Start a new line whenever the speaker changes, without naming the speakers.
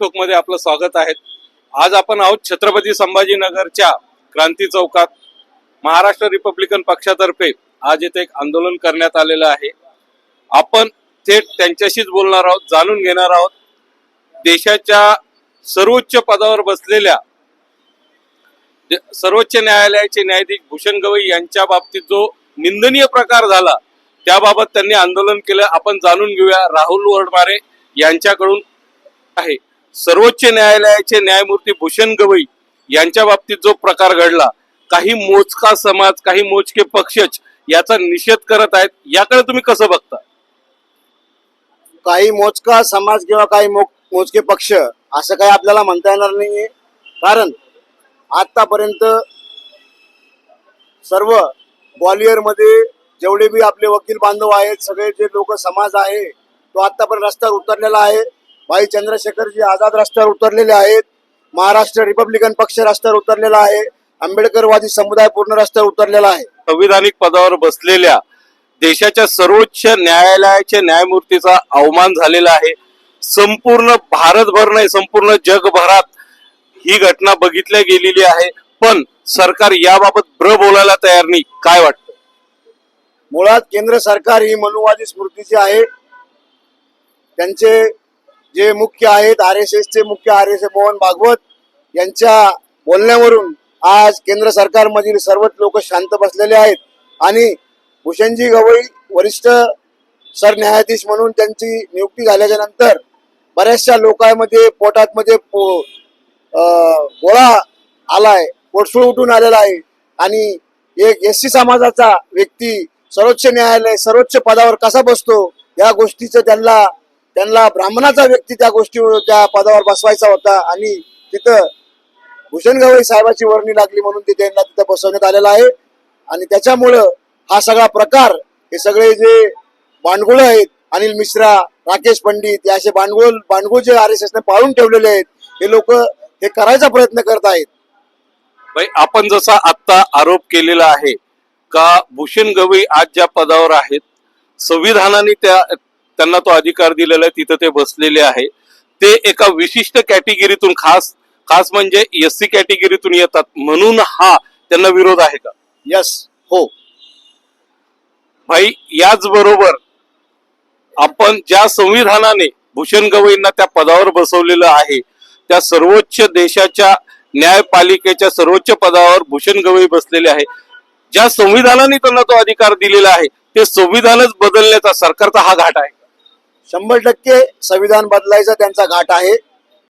रॉकटॉक मध्ये आपलं स्वागत आहे। आज आपण आहोत छत्रपती संभाजीनगरच्या क्रांती चौकात। महाराष्ट्र रिपब्लिकन पक्षातर्फे आज इथे एक आंदोलन करण्यात आलेलं आहे। आपण थेट त्यांच्याशीच बोलणार आहोत, जाणून घेणार आहोत देशाच्या सर्वोच्च पदावर बसलेल्या सर्वोच्च न्यायालयाचे न्यायाधीश भूषण गवई यांच्या बाबतीत जो निंदनीय प्रकार झाला त्याबाबत त्यांनी आंदोलन केलं। आपण जाणून घेऊया राहुल वडमारे यांच्याकडून आहे। सर्वोच्च न्यायालयाचे न्यायमूर्ती भूषण गवई यांच्या बाबतीत जो प्रकार घडला, काही मोजका समाज, काही मोजके पक्षच याचा निषेध करत आहेत, याकडे तुम्ही कसं बघता?
काही मोजका समाज किंवा काही मोजके पक्ष असं काही आपल्याला म्हणता येणार नाहीये, कारण आतापर्यंत सर्व ग्वालियर मध्ये जेवढे बी आपले वकील बांधव आहेत, सगळे जे लोक समाज आहे तो आतापर्यंत रस्त्यावर उतरलेला आहे। भाई चंद्रशेखरजी आझाद रस्त्यावर उतरलेले आहेत, महाराष्ट्र रिपब्लिकन पक्ष रस्त्यावर उतरलेला आहे, आंबेडकरवादी समुदाय पूर्ण रस्त्यावर उतरलेला आहे।
संविधानिक पदावर बसलेल्या देशाच्या सर्वोच्च न्यायालयाच्या न्यायमूर्तीचा अवमान झालेला आहे। संपूर्ण भारतभर नाही, संपूर्ण जगभरात ही घटना बघितल्या गेलेली आहे, पण सरकार याबाबत बोलायला तयार नाही। काय वाटतं?
मुळात केंद्र सरकार ही मनुवादी स्मृतीचे आहे। त्यांचे जे मुख्य आहेत RSS चे मुख्य RSS मोहन भागवत यांच्या बोलण्यावरून आज केंद्र सरकारमधील सर्वच लोक शांत बसलेले आहेत आणि भूषणजी गवई वरिष्ठ सरन्यायाधीश म्हणून त्यांची नियुक्ती झाल्याच्या नंतर बऱ्याचशा लोकांमध्ये पोटात गोळा आलाय, पोटसूळ उठून आलेला आहे आणि एक SC समाजाचा व्यक्ती सर्वोच्च न्यायालय सर्वोच्च पदावर कसा बसतो या गोष्टीचं त्यांना ब्राह्मणाचा व्यक्ती त्या पदावर बसवायचा होता आणि तिथं भूषण गवई साहेबाची वर्णी लागली म्हणून त्यांना तिथं बसवण्यात आलेला आहे। आणि त्याच्यामुळं हा सगळा प्रकार, हे सगळे जे बांडगुळ आहेत, अनिल मिश्रा, राकेश पंडित, हे असे बांडगुळ जे RSS ने पाळून ठेवलेले आहेत, हे लोक हे करायचा प्रयत्न करत आहेत।
भाई, आपण जसा आता आरोप केलेला आहे का भूषण गवई आज ज्या पदावर आहेत, संविधानाने त्यांना तो अधिकार दिलेला आहे, तिथं ते बसलेले आहे, ते एका विशिष्ट कॅटेगरीतून खास म्हणजे SC कॅटेगरीतून येतात, म्हणून हा त्यांना विरोध आहे का?
यस, हो
भाई, याच बरोबर आपण ज्या संविधानाने भूषण गवईंना त्या पदावर बसवलेलं आहे, त्या सर्वोच्च देशाच्या न्यायपालिकेच्या सर्वोच्च पदावर भूषण गवई बसलेले आहे। ज्या संविधानाने त्यांना तो अधिकार दिलेला आहे, ते संविधानच बदलण्याचा सरकारचा हा घाट आहे।
100% संविधान बदलायचा त्यांचा घाट आहे।